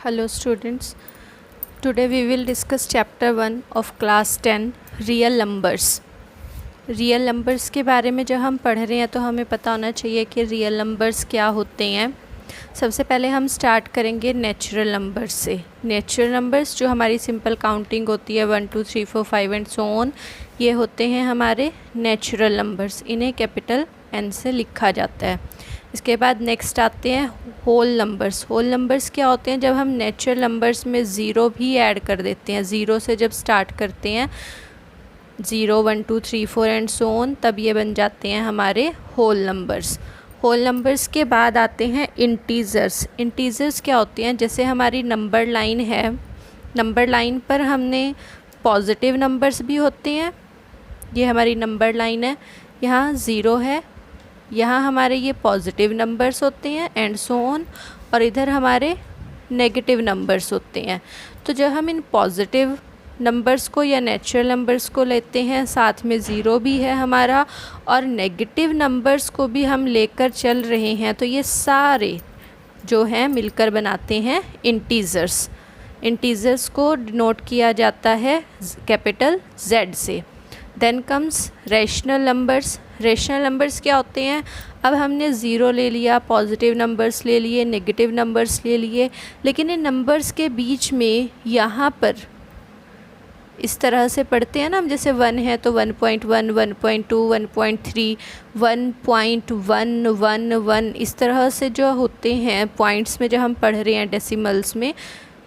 Hello students, today we will discuss chapter 1 of class 10 real numbers. Real numbers के बारे में जब हम पढ़ रहे हैं तो हमें पता होना चाहिए कि रियल नंबर्स क्या होते हैं. सबसे पहले हम स्टार्ट करेंगे नेचुरल नंबर्स से. नेचुरल नंबर्स जो हमारी सिंपल काउंटिंग होती है 1 2 3 4 5 एंड सो ऑन, ये होते हैं हमारे नेचुरल नंबर्स. इन्हें कैपिटल एन से लिखा जाता है. इसके बाद नेक्स्ट आते हैं होल नंबर्स. होल नंबर्स क्या होते हैं? जब हम नेचुरल नंबर्स में ज़ीरो भी ऐड कर देते हैं, ज़ीरो से जब स्टार्ट करते हैं 0 1 2 3 4 एंड सो ऑन, तब ये बन जाते हैं हमारे होल नंबर्स. होल नंबर्स के बाद आते हैं इंटीजर्स. इंटीजर्स क्या होते हैं? जैसे हमारी नंबर लाइन है, नंबर लाइन पर हमने पॉजिटिव नंबर्स भी होते हैं. ये हमारी नंबर लाइन है, यहाँ ज़ीरो है, यहाँ हमारे ये पॉजिटिव नंबर्स होते हैं एंड सो ऑन, और इधर हमारे नेगेटिव नंबर्स होते हैं. तो जब हम इन पॉजिटिव नंबर्स को या नेचुरल नंबर्स को लेते हैं, साथ में ज़ीरो भी है हमारा और नेगेटिव नंबर्स को भी हम लेकर चल रहे हैं, तो ये सारे जो हैं मिलकर बनाते हैं इंटीजर्स. इंटीजर्स को डिनोट किया जाता है कैपिटल Z से. Then comes rational numbers. Rational numbers क्या होते हैं? अब हमने ज़ीरो ले लिया, पॉजिटिव नंबर्स ले लिए, नेगेटिव नंबर्स ले लिए, लेकिन इन नंबर्स के बीच में यहाँ पर इस तरह से पढ़ते हैं ना हम, जैसे 1 है तो 1.1 1.2 1.3 1.111, इस तरह से जो होते हैं पॉइंट्स में जब हम पढ़ रहे हैं डेसिमल्स में,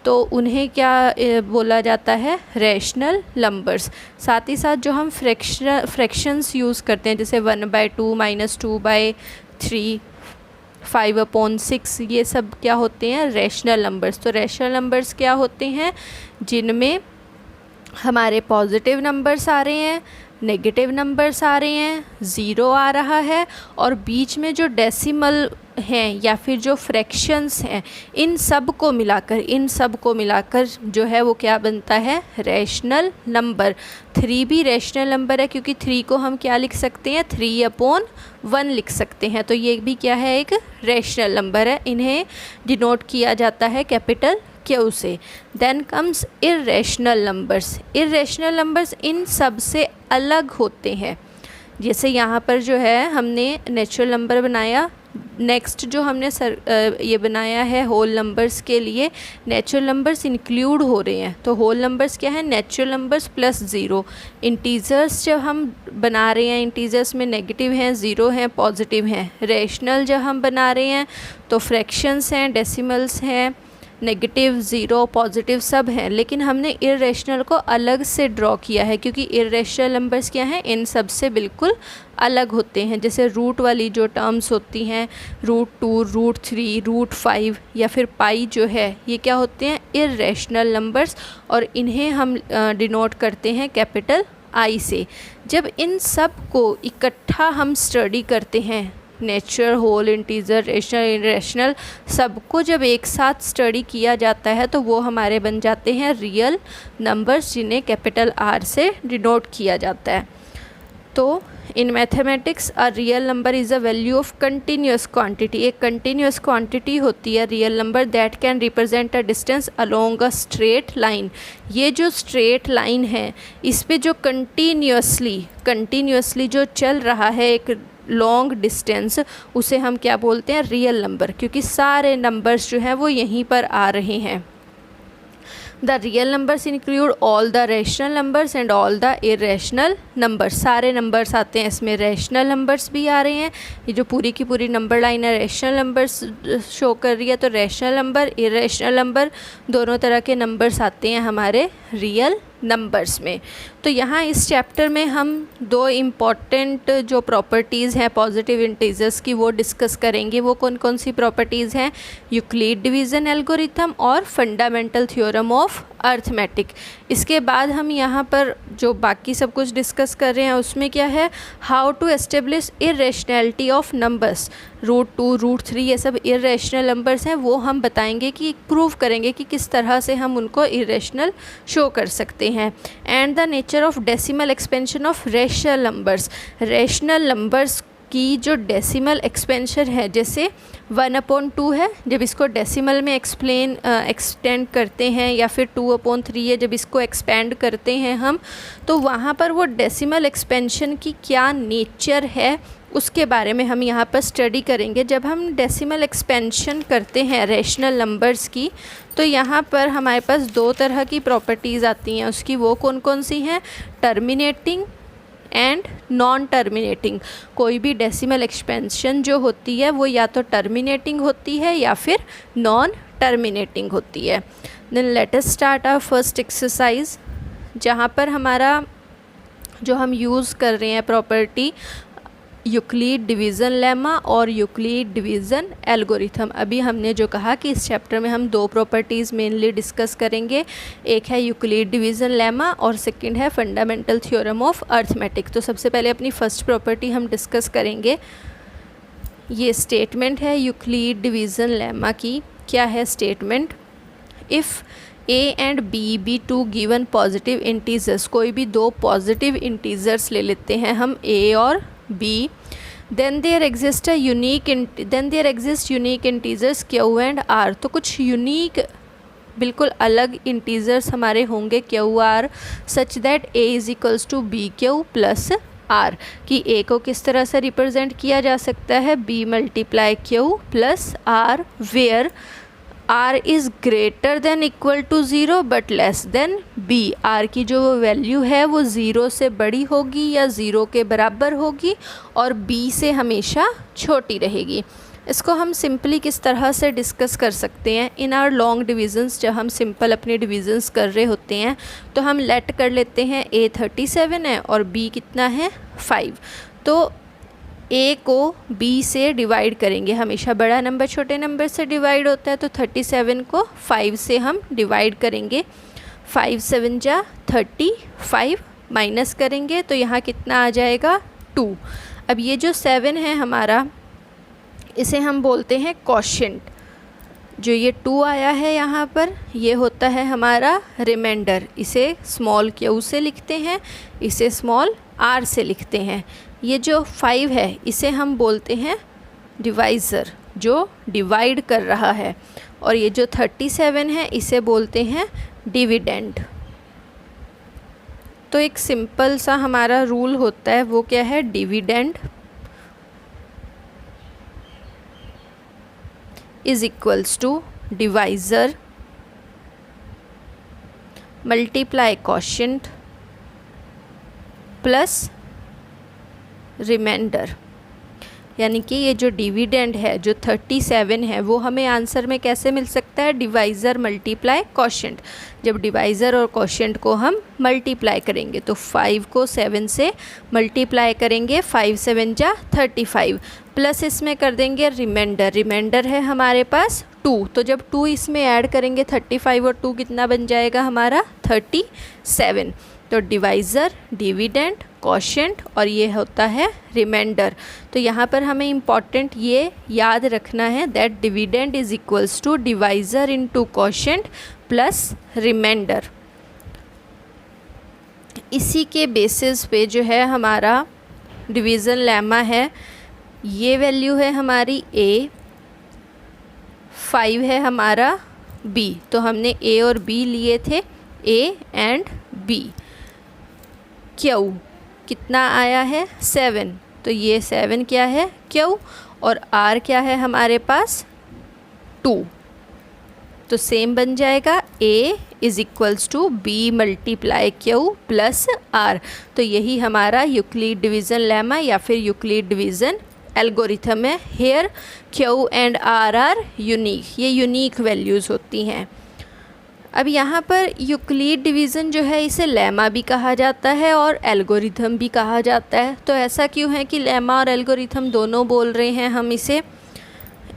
तो उन्हें क्या बोला जाता है? Rational numbers. साथ ही साथ जो हम फ्रैक्शंस यूज़ करते हैं, जैसे 1/2 -2/3 5/6, ये सब क्या होते हैं? Rational numbers. तो रैशनल नंबर्स क्या होते हैं? जिनमें हमारे पॉजिटिव नंबर्स आ रहे हैं, नेगेटिव नंबर्स आ रहे हैं, ज़ीरो आ रहा है, और बीच में जो डेसिमल हैं या फिर जो फ्रैक्शंस हैं, इन सब को मिलाकर जो है वो क्या बनता है? Rational number. 3 भी रैशनल नंबर है, क्योंकि 3 को हम क्या लिख सकते हैं? 3/1 लिख सकते हैं. तो ये भी क्या है? एक रैशनल नंबर है. इन्हें डिनोट किया जाता है कैपिटल Q से. Then comes irrational numbers. Irrational numbers इन सब से अलग होते हैं. जैसे यहाँ पर जो है हमने नेचुरल नंबर बनाया, नेक्स्ट जो हमने ये बनाया है होल नंबर्स के लिए, नेचुरल नंबर्स इंक्लूड हो रहे हैं. तो होल नंबर्स क्या है? Natural numbers plus zero. Integers जब हम बना रहे हैं, इंटीजर्स में नेगेटिव हैं, ज़ीरो हैं, पॉजिटिव हैं. रैशनल जब हम बना रहे हैं तो फ्रैक्शंस हैं, डेसिमल्स हैं, नेगेटिव, ज़ीरो, पॉजिटिव सब हैं. लेकिन हमने इर्रेशनल को अलग से ड्रॉ किया है, क्योंकि इर्रेशनल नंबर्स क्या हैं? इन सब से बिल्कुल अलग होते हैं. जैसे रूट वाली जो टर्म्स होती हैं, √2 √3 √5 या फिर पाई जो है, ये क्या होते हैं? इर्रेशनल नंबर्स, और इन्हें हम डिनोट करते हैं कैपिटल I से. जब इन सब को इकट्ठा हम स्टडी करते हैं, natural, whole, integer, rational, irrational, सबको जब एक साथ स्टडी किया जाता है तो वो हमारे बन जाते हैं रियल नंबर्स, जिन्हें कैपिटल R से डिनोट किया जाता है. तो in mathematics a real number is a value of continuous quantity. एक कंटिन्यूस क्वांटिटी होती है real number that can represent a distance along a straight line. ये जो स्ट्रेट लाइन है, इस पे जो कंटिन्यूसली जो चल रहा है एक लॉन्ग डिस्टेंस, उसे हम क्या बोलते हैं? रियल नंबर, क्योंकि सारे नंबर्स जो हैं वो यहीं पर आ रहे हैं. The real numbers include all the rational numbers and all the irrational numbers. सारे नंबर्स आते हैं इसमें, रैशनल नंबर्स भी आ रहे हैं. ये जो पूरी की पूरी नंबर लाइन है रैशनल नंबर्स शो कर रही है, तो रैशनल नंबर, इर्रेशनल नंबर, दोनों तरह के नंबर्स आते हैं हमारे रियल नंबर्स में. तो यहाँ इस चैप्टर में हम 2 इम्पॉर्टेंट जो प्रॉपर्टीज़ हैं पॉजिटिव इंटीजर्स की, वो डिस्कस करेंगे. वो कौन कौन सी प्रॉपर्टीज़ हैं? यूक्लिड डिवीज़न एल्गोरिथम और फंडामेंटल थ्योरम ऑफ अर्थमेटिक. इसके बाद हम यहाँ पर जो बाकी सब कुछ डिस्कस कर रहे हैं उसमें क्या है? How to establish irrationality of numbers. √2 √3 ये सब इर्रेशनल नंबर्स हैं, वो हम बताएंगे कि प्रूव करेंगे कि किस तरह से हम उनको इर्रेशनल शो कर सकते हैं. And the nature of decimal expansion of rational numbers. Rational numbers की जो डेसिमल एक्सपेंशन है, जैसे 1/2 है, जब इसको डेसिमल में एक्सटेंड करते हैं, या फिर 2/3 है जब इसको एक्सपेंड करते हैं हम, तो वहाँ पर वो डेसिमल एक्सपेंशन की क्या नेचर है उसके बारे में हम यहाँ पर स्टडी करेंगे। जब हम डेसिमल एक्सपेंशन करते हैं रेशनल नंबर्स की, तो यहाँ पर हमारे पास 2 तरह की प्रॉपर्टीज़ आती हैं उसकी। वो कौन कौन सी हैं? Terminating and non terminating. कोई भी डेसिमल एक्सपेंशन जो होती है वो या तो टर्मिनेटिंग होती है या फिर नॉन टर्मिनेटिंग होती है। Then let us start our first exercise, जहाँ पर हमारा जो हम यूज़ कर रहे हैं प्रॉपर्टी यूक्लिड डिवीज़न लेमा और यूक्लिड डिवीज़न एल्गोरिथम। अभी हमने जो कहा कि इस चैप्टर में हम 2 प्रॉपर्टीज़ मेनली डिस्कस करेंगे, एक है यूक्लिड डिवीज़न लेमा और सेकंड है फंडामेंटल थ्योरम ऑफ अर्थमेटिक। तो सबसे पहले अपनी फर्स्ट प्रॉपर्टी हम डिस्कस करेंगे। ये स्टेटमेंट है यूक्लिड डिवीज़न लेमा की। क्या है statement? If a and b be 2 given positive integers, कोई भी 2 पॉजिटिव इंटीजर्स ले लेते हैं हम a और b, then there exists unique integers q and r। तो कुछ यूनिक बिल्कुल अलग इंटीजर्स हमारे होंगे q r, such that a is equals to B Q plus r। कि a को किस तरह से रिप्रेजेंट किया जा सकता है? b multiply q plus r, where r is greater than equal to 0 but less than b। r की जो वैल्यू है वो 0 से बड़ी होगी या 0 के बराबर होगी और b से हमेशा छोटी रहेगी। इसको हम सिंपली किस तरह से डिस्कस कर सकते हैं? इन आवर लॉन्ग डिविजन्स, जब हम सिंपल अपने डिविजन्स कर रहे होते हैं तो हम लेट कर लेते हैं a 37 है और b कितना है 5। तो a को b से डिवाइड करेंगे, हमेशा बड़ा नंबर छोटे नंबर से डिवाइड होता है, तो 37 को 5 से हम डिवाइड करेंगे। 5 7 जा 35 माइनस करेंगे तो यहाँ कितना आ जाएगा 2। अब ये जो 7 है हमारा, इसे हम बोलते हैं क्वोशिएंट। जो ये 2 आया है यहाँ पर, ये होता है हमारा रिमाइंडर। इसे स्मॉल q से लिखते हैं, इसे स्मॉल r से लिखते हैं। ये जो 5 है इसे हम बोलते हैं डिवाइज़र, जो डिवाइड कर रहा है। और ये जो 37 है इसे बोलते हैं डिविडेंड। तो एक सिंपल सा हमारा रूल होता है, वो क्या है? Dividend is equals to divisor multiply quotient plus remainder. यानी कि ये जो डिविडेंड है जो 37 है वो हमें आंसर में कैसे मिल सकता है? Divisor multiply quotient. जब डिवाइज़र और क्वोशिएंट को हम मल्टीप्लाई करेंगे तो 5 को 7 से मल्टीप्लाई करेंगे, 5 7 जा 35 प्लस इसमें कर देंगे रिमाइंडर। रिमाइंडर है हमारे पास 2, तो जब 2 इसमें ऐड करेंगे 35 और 2 कितना बन जाएगा हमारा 37। तो डिवाइज़र, डिविडेंड, क्वोशिएंट और ये होता है रिमाइंडर। तो यहाँ पर हमें इम्पॉर्टेंट ये याद रखना है that dividend is equals to divisor into quotient plus remainder. इसी के बेसिस पे जो है हमारा डिवीज़न लेमा है, ये वैल्यू है हमारी a, 5 है हमारा b। तो हमने a और b लिए थे, a एंड b। q कितना आया है 7, तो ये 7 क्या है q, और r क्या है हमारे पास 2। तो सेम बन जाएगा a is equals to b multiply q plus r। तो यही हमारा यूक्लिड डिवीज़न लेमा या फिर यूक्लिड डिवीज़न एल्गोरिथम है। Here q and r are unique, ये यूनिक वैल्यूज़ होती हैं। अब यहाँ पर यूक्लिड डिवीज़न जो है इसे लेमा भी कहा जाता है और एल्गोरिथम भी कहा जाता है। तो ऐसा क्यों है कि लेमा और एल्गोरिथम दोनों बोल रहे हैं हम इसे?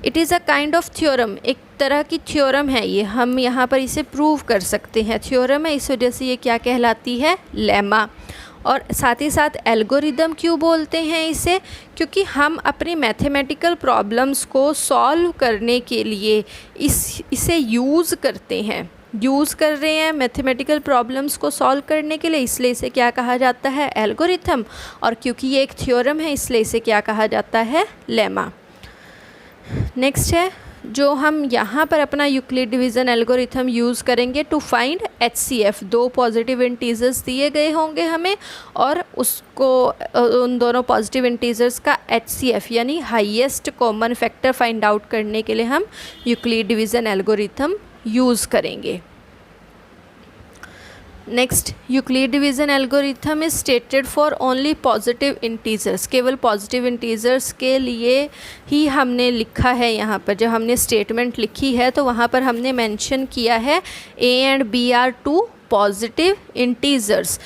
It is a kind of theorem, एक तरह की थ्योरम है ये। हम यहाँ पर इसे प्रूव कर सकते हैं, थ्योरम है, इस वजह से ये क्या कहलाती है? लेमा। और साथ ही साथ एल्गोरिदम क्यों बोलते हैं इसे? क्योंकि हम अपनी मैथमेटिकल प्रॉब्लम्स को सॉल्व करने के लिए इसे यूज़ करते हैं। यूज़ कर रहे हैं मैथमेटिकल प्रॉब्लम्स को सॉल्व करने के लिए, इसलिए इसे क्या कहा जाता है, एल्गोरिथम। और क्योंकि ये एक थ्योरम है इसलिए इसे क्या कहा जाता है, लेमा। नेक्स्ट है जो हम यहाँ पर अपना यूक्लिड डिवीज़न एल्गोरिथम यूज़ करेंगे to find HCF। 2 positive integers दिए गए होंगे हमें और उसको उन दोनों पॉजिटिव इंटीजर्स का HCF यानी highest common factor find out करने के लिए हम यूक्लिड डिवीज़न एल्गोरिथम यूज़ करेंगे। Next, Euclid division algorithm is stated for only positive integers. केवल पॉजिटिव इंटीजर्स के लिए ही हमने लिखा है। यहाँ पर जब हमने स्टेटमेंट लिखी है तो वहाँ पर हमने मेंशन किया है A and B are 2 positive integers.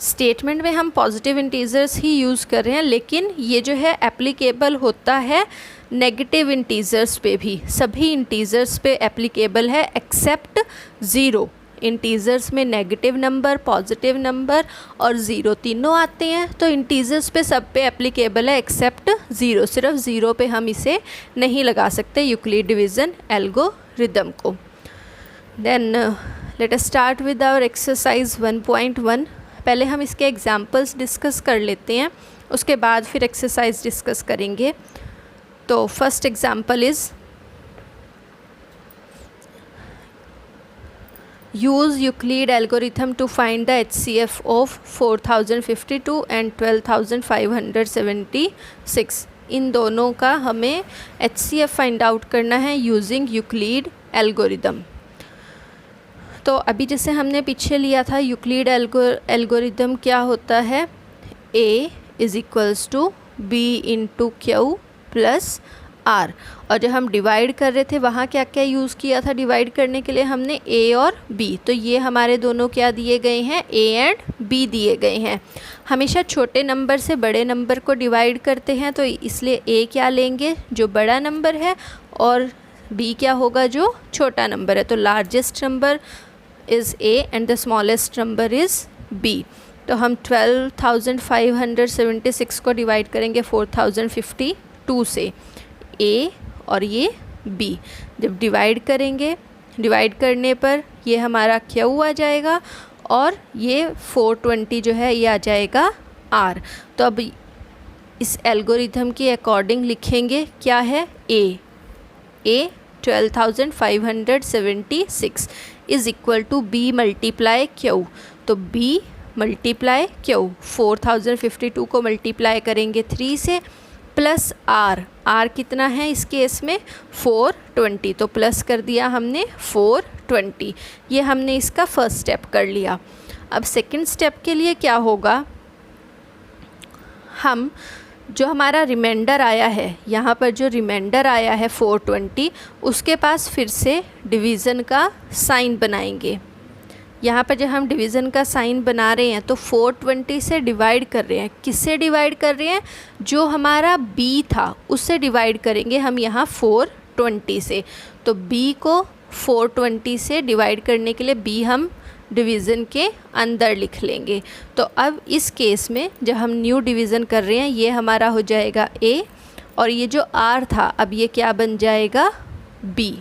Statement में हम पॉजिटिव इंटीजर्स ही यूज़ कर रहे हैं, लेकिन ये जो है एप्लीकेबल होता है नेगेटिव इंटीजर्स पे भी। सभी इंटीजर्स पे एप्लीकेबल है एक्सेप्ट 0। इंटीजर्स में नेगेटिव नंबर, पॉजिटिव नंबर और 0 तीनों आते हैं, तो इंटीजर्स पे सब पे एप्लीकेबल है एक्सेप्ट 0। सिर्फ 0 पे हम इसे नहीं लगा सकते यूक्लिड डिवीज़न एल्गोरिदम को। Then let us start with our exercise 1.1। पहले हम इसके एग्जाम्पल्स डिस्कस कर लेते हैं, उसके बाद फिर एक्सरसाइज डिस्कस करेंगे। तो first example is use Euclid algorithm to find the HCF of 4052 and 12576। इन दोनों का हमें HCF फाइंड आउट करना है यूजिंग यूक्लिड एल्गोरिदम। तो अभी जैसे हमने पीछे लिया था यूक्लिड एल्गोरिदम क्या होता है, A is equals to B into Q plus R। और जब हम डिवाइड कर रहे थे वहाँ क्या क्या यूज़ किया था डिवाइड करने के लिए, हमने A और B। तो ये हमारे दोनों क्या दिए गए हैं, A एंड B दिए गए हैं। हमेशा छोटे नंबर से बड़े नंबर को डिवाइड करते हैं, तो इसलिए A क्या लेंगे जो बड़ा नंबर है और B क्या होगा जो छोटा नंबर है। तो largest number is A and the smallest number is B। तो हम 12576 को डिवाइड करेंगे 4052 से, A और ये B। जब डिवाइड करेंगे, डिवाइड करने पर ये हमारा Q आ जाएगा और ये 420 जो है ये आ जाएगा R। तो अब इस एल्गोरिथम के अकॉर्डिंग लिखेंगे क्या है, A 12576 is equal to B multiply Q। तो B मल्टीप्लाई Q, 4052 को मल्टीप्लाई करेंगे 3 से प्लस R कितना है इस केस में 420, तो प्लस कर दिया हमने 420। ये हमने इसका फर्स्ट स्टेप कर लिया। अब सेकंड स्टेप के लिए क्या होगा, हम जो हमारा रिमाइंडर आया है, यहाँ पर जो रिमाइंडर आया है 420, उसके पास फिर से डिवीज़न का साइन बनाएंगे। यहाँ पर जब हम डिवीज़न का साइन बना रहे हैं तो 420 से डिवाइड कर रहे हैं। किससे डिवाइड कर रहे हैं, जो हमारा B था उससे डिवाइड करेंगे हम यहाँ 420 से। तो B को 420 से डिवाइड करने के लिए B हम डिवीज़न के अंदर लिख लेंगे। तो अब इस केस में जब हम न्यू डिवीज़न कर रहे हैं, ये हमारा हो जाएगा A और ये जो R था अब ये क्या बन जाएगा B।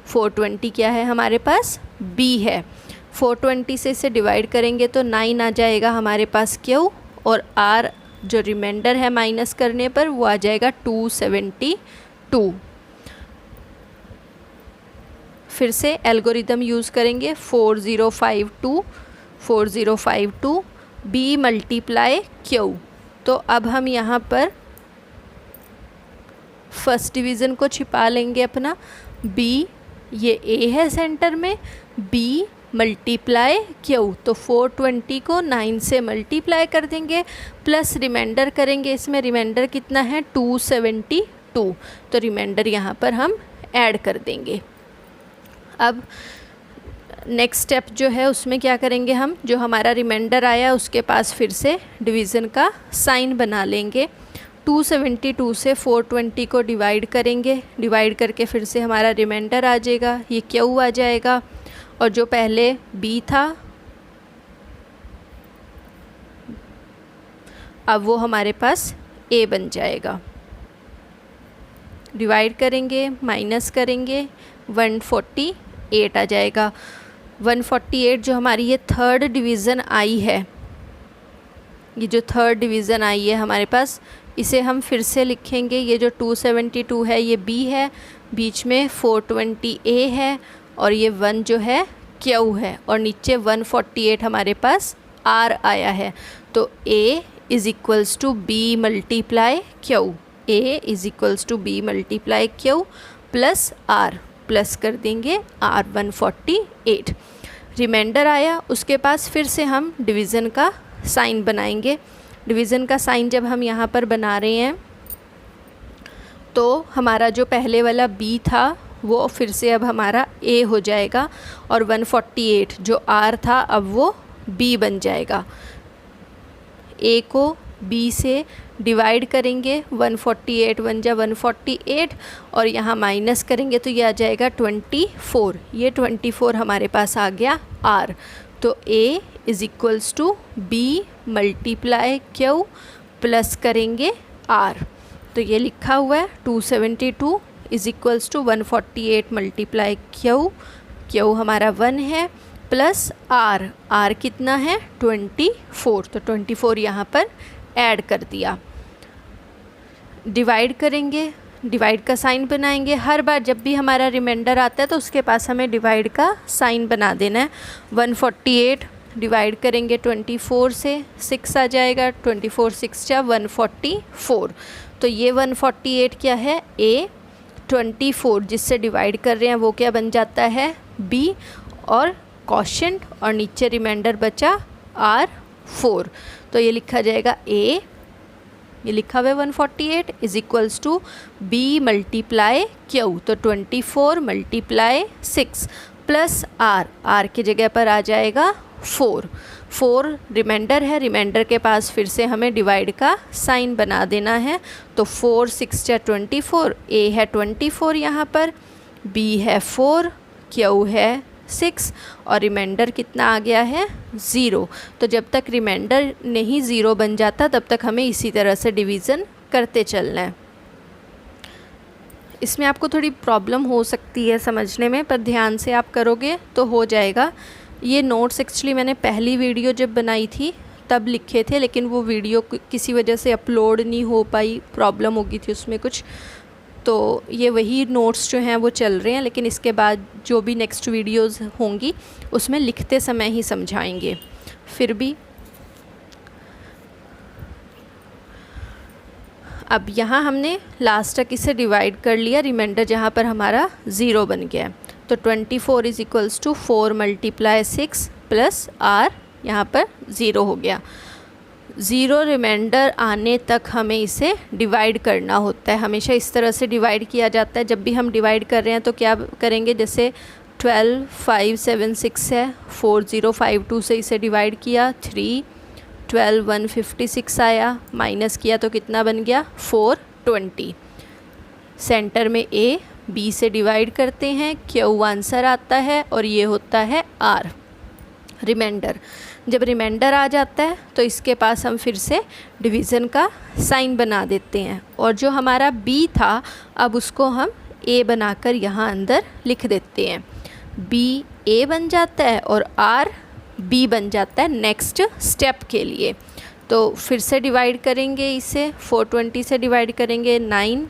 420 क्या है हमारे पास, B है। 420 से इसे डिवाइड करेंगे तो 9 आ जाएगा हमारे पास Q और R जो रिमाइंडर है माइनस करने पर वो आ जाएगा 272। फिर से एल्गोरिदम यूज़ करेंगे 4052 B मल्टीप्लाई Q। तो अब हम यहाँ पर फर्स्ट डिवीज़न को छिपा लेंगे अपना, B ये A है सेंटर में, B मल्टीप्लाई Q। तो 420 को 9 से मल्टीप्लाई कर देंगे प्लस रिमाइंडर करेंगे, इसमें रिमाइंडर कितना है 272। तो रिमाइंडर यहाँ पर हम ऐड कर देंगे। अब नेक्स्ट स्टेप जो है उसमें क्या करेंगे, हम जो हमारा रिमाइंडर आया उसके पास फिर से डिवीज़न का साइन बना लेंगे। 272 से 420 को डिवाइड करेंगे, डिवाइड करके फिर से हमारा रिमाइंडर आ जाएगा, ये Q आ जाएगा और जो पहले B था अब वो हमारे पास A बन जाएगा। डिवाइड करेंगे, माइनस करेंगे, 148 आ जाएगा। 148 जो हमारी ये थर्ड डिवीज़न आई है, ये जो थर्ड डिवीज़न आई है हमारे पास, इसे हम फिर से लिखेंगे। ये जो 272 है ये B है, बीच में 420 A है और ये 1 जो है Q है और नीचे 148 हमारे पास R आया है। तो A is equals to B multiply Q, A is equals to B multiply Q plus R, plus कर देंगे R 148। रिमाइंडर आया, उसके पास फिर से हम डिवीज़न का साइन बनाएंगे। डिवीज़न का साइन जब हम यहाँ पर बना रहे हैं तो हमारा जो पहले वाला B था वो फिर से अब हमारा A हो जाएगा और 148 जो R था अब वो B बन जाएगा। A को B से डिवाइड करेंगे, 148 1 जा 148 और यहाँ माइनस करेंगे तो ये आ जाएगा 24। ये 24 हमारे पास आ गया R। तो A is equals to B multiply Q plus करेंगे R। तो ये लिखा हुआ है 272 is equals to 148 multiply Q हमारा 1 है प्लस R कितना है 24। तो 24 यहाँ पर ऐड कर दिया। डिवाइड करेंगे, डिवाइड का साइन बनाएंगे। हर बार जब भी हमारा रिमाइंडर आता है तो उसके पास हमें डिवाइड का साइन बना देना है। 148 डिवाइड करेंगे 24 से, 6 आ जाएगा, 24 6 जा 144। तो ये 148 क्या है A, 24 जिससे डिवाइड कर रहे हैं वो क्या बन जाता है B और क्वोशिएंट और नीचे रिमाइंडर बचा R 4। तो ये लिखा जाएगा A, ये लिखा हुआ है 148 is equals to B multiply Q। तो 24 मल्टीप्लाई 6 प्लस R की जगह पर आ जाएगा 4 रिमाइंडर है, रिमाइंडर के पास फिर से हमें डिवाइड का साइन बना देना है। तो 4 6 जा 24, A है 24 यहाँ पर, B है 4, Q है 6 और रिमाइंडर कितना आ गया है 0। तो जब तक रिमाइंडर नहीं 0 बन जाता तब तक हमें इसी तरह से डिवीज़न करते चलना है। इसमें आपको थोड़ी प्रॉब्लम हो सकती है समझने में, पर ध्यान से आप करोगे तो हो जाएगा। ये नोट्स एक्चुअली मैंने पहली वीडियो जब बनाई थी तब लिखे थे, लेकिन वो वीडियो किसी वजह से अपलोड नहीं हो पाई, प्रॉब्लम हो गई थी उसमें कुछ। तो ये वही नोट्स जो हैं वो चल रहे हैं, लेकिन इसके बाद जो भी नेक्स्ट वीडियोस होंगी उसमें लिखते समय ही समझाएंगे। फिर भी अब यहाँ हमने लास्ट तक इसे डिवाइड कर लिया, रिमाइंडर जहाँ पर हमारा 0 बन गया। तो 24 is equals to 4 multiply 6 plus R यहाँ पर 0 हो गया। 0 रिमाइंडर आने तक हमें इसे डिवाइड करना होता है। हमेशा इस तरह से डिवाइड किया जाता है। जब भी हम डिवाइड कर रहे हैं तो क्या करेंगे, जैसे 12 5 7 6 है, 4052 से इसे डिवाइड किया, 3 12 156 आया, माइनस किया तो कितना बन गया 420। सेंटर में A B से डिवाइड करते हैं, Q आंसर आता है और ये होता है R रिमाइंडर। जब रिमाइंडर आ जाता है तो इसके पास हम फिर से डिवीज़न का साइन बना देते हैं और जो हमारा B था अब उसको हम A बनाकर यहाँ अंदर लिख देते हैं। B A बन जाता है और R B बन जाता है नेक्स्ट स्टेप के लिए। तो फिर से डिवाइड करेंगे, इसे 420 से डिवाइड करेंगे, 9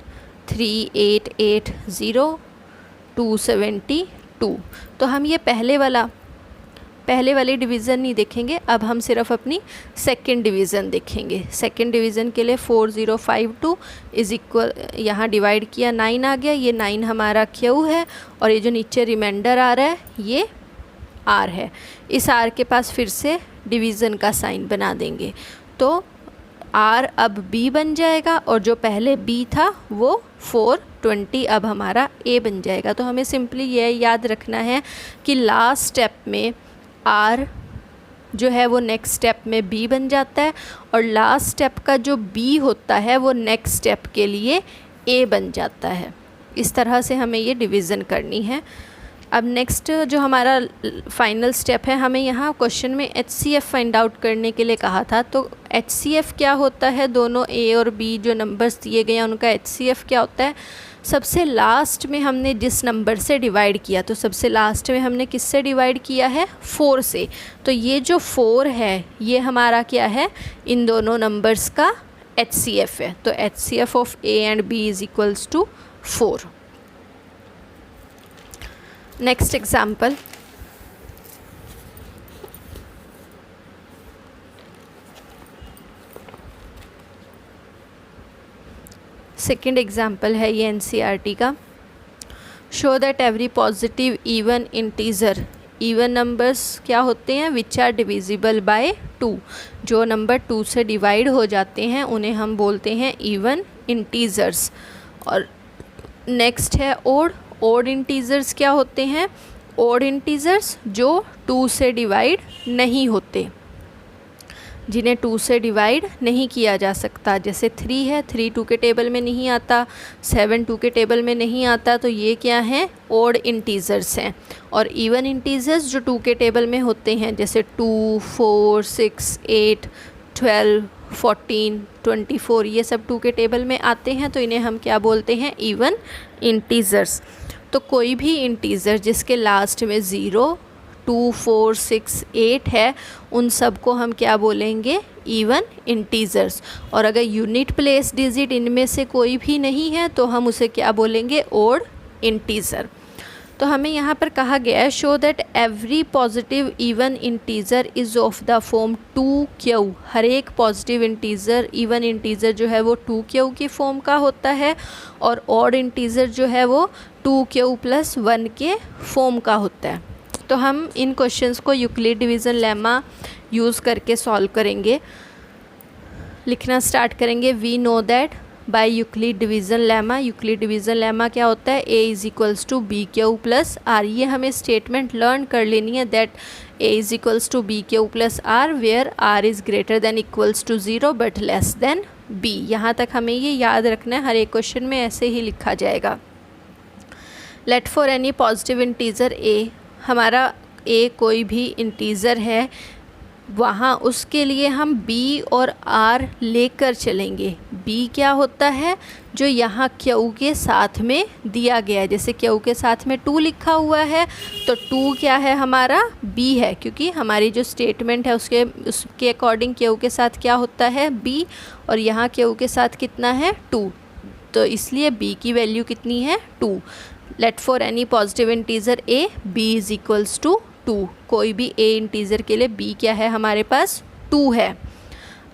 3 8 8 0 272। तो हम ये पहले वाली डिवीज़न नहीं देखेंगे, अब हम सिर्फ अपनी सेकंड डिवीज़न देखेंगे। सेकंड डिवीज़न के लिए 4052 इज़ इक्वल, यहाँ डिवाइड किया 9 आ गया, ये 9 हमारा Q है और ये जो नीचे रिमाइंडर आ रहा है ये R है। इस R के पास फिर से डिवीज़न का साइन बना देंगे तो R अब B बन जाएगा और जो पहले B था वो 420 अब हमारा A बन जाएगा। तो हमें सिंपली ये याद रखना है कि लास्ट स्टेप में R जो है वो नेक्स्ट स्टेप में B बन जाता है और लास्ट स्टेप का जो B होता है वो नेक्स्ट स्टेप के लिए A बन जाता है। इस तरह से हमें ये डिवीज़न करनी है। अब नेक्स्ट जो हमारा फाइनल स्टेप है, हमें यहाँ क्वेश्चन में HCF फाइंड आउट करने के लिए कहा था। तो HCF क्या होता है, दोनों A और B जो नंबर्स दिए गए हैं उनका HCF क्या होता है। सबसे लास्ट में हमने जिस नंबर से डिवाइड किया, तो सबसे लास्ट में हमने किससे डिवाइड किया है, 4 से। तो ये जो 4 है ये हमारा क्या है, इन दोनों नंबर्स का HCF है। तो HCF of A and B is equals to 4। Next example, second example है ये NCERT का। Show that every positive even integer, even numbers क्या होते हैं, विच आर डिविजिबल बाय 2, जो नंबर 2 से डिवाइड हो जाते हैं उन्हें हम बोलते हैं इवन इंटीजर्स। और नेक्स्ट है ओड, ओड इंटीजर्स क्या होते हैं, ओड इंटीजर्स जो 2 से डिवाइड नहीं होते, जिन्हें 2 से डिवाइड नहीं किया जा सकता। जैसे 3 है, 3 2 के टेबल में नहीं आता, 7 2 के टेबल में नहीं आता, तो ये क्या हैं, ओड इंटीजर्स हैं। और इवन इंटीजर्स जो 2 के टेबल में होते हैं, जैसे 2 4 6 8 12 14 24, ये सब 2 के टेबल में आते हैं, तो इन्हें हम क्या बोलते हैं, इवन इंटीजर्स। तो कोई भी इंटीजर जिसके लास्ट में 0 2 4 6 8 है, उन सब को हम क्या बोलेंगे, इवन इंटीजर्स। और अगर यूनिट प्लेस डिजिट इनमें से कोई भी नहीं है तो हम उसे क्या बोलेंगे, ओड इंटीजर। तो हमें यहाँ पर कहा गया है show that every positive even integer is of the form 2Q, हर एक पॉजिटिव इंटीजर, इवन इंटीजर जो है वो 2Q की फॉर्म का होता है, और ऑड इंटीजर जो है वो 2Q + 1 के फॉर्म का होता है। तो हम इन क्वेश्चंस को यूक्लिड डिवीज़न लेमा यूज़ करके सॉल्व करेंगे। लिखना स्टार्ट करेंगे। We know that by Euclid division lemma, Euclid division lemma क्या होता है, A = BQ + R। ये हमें स्टेटमेंट लर्न कर लेनी है, that A = BQ + R where R is greater than equals to 0 but less than B। यहाँ तक हमें ये याद रखना है, हर एक क्वेश्चन में ऐसे ही लिखा जाएगा। Let for any positive integer A, हमारा A कोई भी इंटीज़र है, वहाँ उसके लिए हम B और R लेकर चलेंगे। B क्या होता है, जो यहाँ Q के साथ में दिया गया है। जैसे Q के साथ में 2 लिखा हुआ है, तो 2 क्या है, हमारा B है, क्योंकि हमारी जो स्टेटमेंट है उसके अकॉर्डिंग Q के साथ क्या होता है, B, और यहाँ Q के साथ कितना है, 2, तो इसलिए B की वैल्यू कितनी है, 2। Let for any positive integer A, B = 2। कोई भी A इंटीजर के लिए B क्या है, हमारे पास 2 है।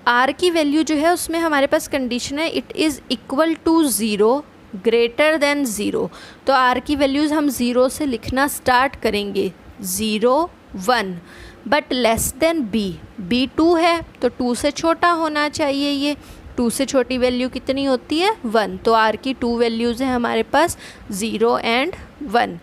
R की वैल्यू जो है उसमें हमारे पास कंडीशन है, it is equal to 0 greater than 0। तो R की वैल्यूज़ हम 0 से लिखना स्टार्ट करेंगे, 0 1, but less than B, B 2 है, तो 2 से छोटा होना चाहिए। ये 2 से छोटी वैल्यू कितनी होती है, 1। तो R की 2 वैल्यूज़ हैं हमारे पास, 0 एंड 1।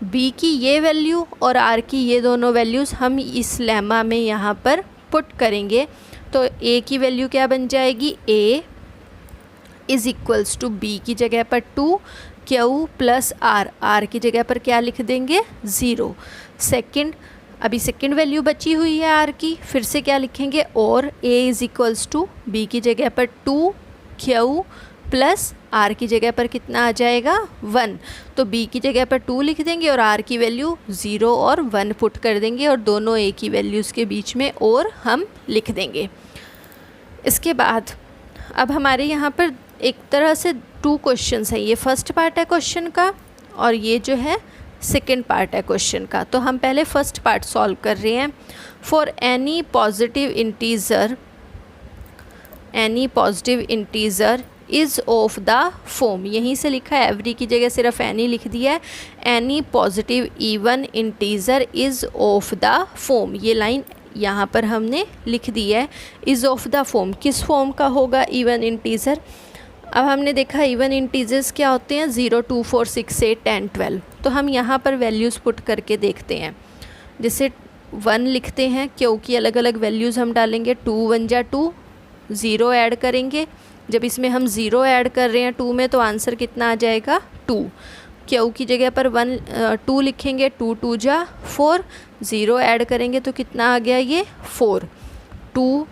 B की ये वैल्यू और R की ये दोनों वैल्यूज़ हम इस लेमा में यहाँ पर पुट करेंगे। तो A की वैल्यू क्या बन जाएगी, A = B की जगह पर 2, Q + R, R की जगह पर क्या लिख देंगे, 0। सेकंड, अभी सेकंड वैल्यू बची हुई है R की, फिर से क्या लिखेंगे, और A = B की जगह पर 2, Q + R की जगह पर कितना आ जाएगा, 1। तो B की जगह पर 2 लिख देंगे और R की वैल्यू 0 और 1 पुट कर देंगे, और दोनों A की वैल्यूज़ के बीच में और हम लिख देंगे। इसके बाद अब हमारे यहाँ पर एक तरह से 2 क्वेश्चंस हैं। ये फर्स्ट पार्ट है क्वेश्चन का, और ये जो है सेकेंड पार्ट है क्वेश्चन का। तो हम पहले फर्स्ट पार्ट सॉल्व कर रहे हैं। For any positive integer is of the form, यहीं से लिखा है, एवरी की जगह सिर्फ एनी लिख दिया है। Any positive even integer is of the form, ये लाइन यहाँ पर हमने लिख दी है। इज़ ऑफ द फॉर्म, किस फॉर्म का होगा इवन इंटीजर। अब हमने देखा इवन इंटीजर्स क्या होते हैं, 0 2 4 6 8 10 12। तो हम यहाँ पर वैल्यूज़ पुट करके देखते हैं। जैसे 1 लिखते हैं, क्योंकि अलग अलग वैल्यूज़ हम डालेंगे, 2 1 जा 2, 0 ऐड करेंगे। जब इसमें हम 0 ऐड कर रहे हैं 2 में, तो आंसर कितना आ जाएगा, 2। Q की जगह पर 2 लिखेंगे, 2 2 जा 4, 0 ऐड करेंगे तो कितना आ गया, ये 4। 2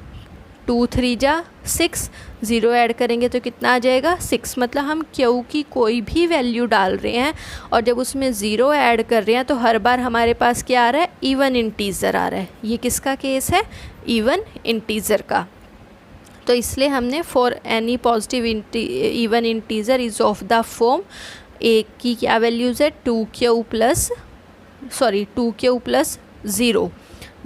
2 3 जा 6, 0 ऐड करेंगे तो कितना आ जाएगा 6। मतलब हम क्यू की कोई भी वैल्यू डाल रहे हैं और जब उसमें 0 ऐड कर रहे हैं तो हर बार हमारे पास क्या आ रहा है, इवन इंटीज़र आ रहा है। ये किसका केस है, इवन इंटीज़र का। तो इसलिए हमने for any positive even integer is of the form, a की क्या वैल्यूज़ है 2q प्लस 0,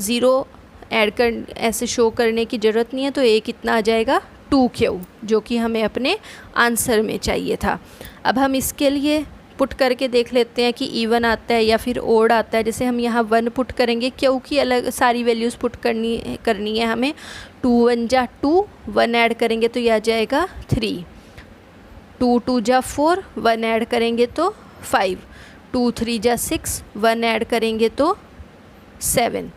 0 ऐड कर ऐसे शो करने की ज़रूरत नहीं है, तो ए कितना आ जाएगा 2q, जो कि हमें अपने आंसर में चाहिए था। अब हम इसके लिए पुट करके देख लेते हैं कि इवन आता है या फिर ओड आता है। जैसे हम यहाँ 1 पुट करेंगे, क्यों की अलग सारी वैल्यूज़ पुट करनी है हमें। 2 1 जा 2, 1 ऐड करेंगे तो यह आ जाएगा 3, 2 2 जा 4, 1 ऐड करेंगे तो 5, 2 3 जा 6, 1 ऐड करेंगे तो 7।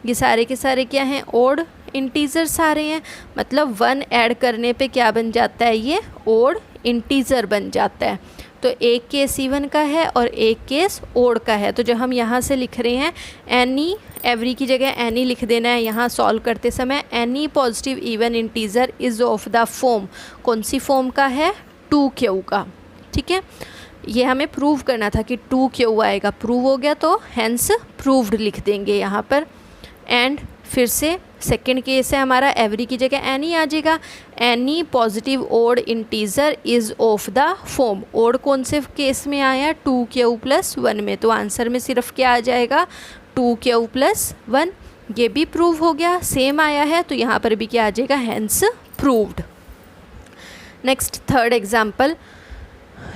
ये सारे के सारे क्या हैं, ओड इंटीज़र सारे हैं। मतलब 1 ऐड करने पे क्या बन जाता है, ये ओड इंटीज़र बन जाता है। तो एक केस इवन का है और एक केस ओड का है। तो जो हम यहाँ से लिख रहे हैं एनी, एवरी की जगह एनी लिख देना है यहाँ सॉल्व करते समय। Any positive even integer is of the form, कौन सी फॉर्म का है, 2q का। ठीक है, ये हमें प्रूव करना था कि 2q आएगा, प्रूव हो गया तो हैंस प्रूव्ड लिख देंगे यहाँ पर। एंड फिर से सेकंड केस है हमारा, एवरी की जगह एनी आ जाएगा। Any positive odd integer is of the form, odd कौन से केस में आया, 2q प्लस 1 में, तो आंसर में सिर्फ क्या आ जाएगा 2q प्लस 1। ये भी प्रूव हो गया, सेम आया है, तो यहाँ पर भी क्या आ जाएगा, hence proved. Next third example,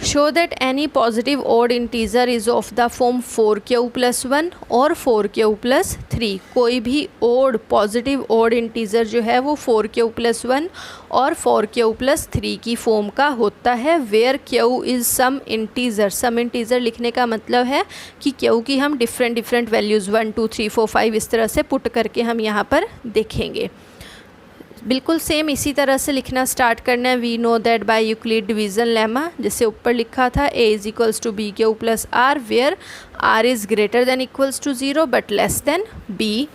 show that any positive odd integer is of the form 4q plus 1 और 4q प्लस 3। कोई भी ओड पॉजिटिव ओड इंटीज़र जो है वो 4q प्लस 1 और 4q प्लस 3 की फॉर्म का होता है। Where q is some integer, some integer लिखने का मतलब है कि q की हम डिफरेंट वैल्यूज़ 1 2 3 4 5 इस तरह से पुट करके हम यहाँ पर देखेंगे। बिल्कुल सेम इसी तरह से लिखना स्टार्ट करना है। We know that by Euclid division lemma, जैसे ऊपर लिखा था a is equals to BQ plus R, where R is greater than equals to 0 but less than B।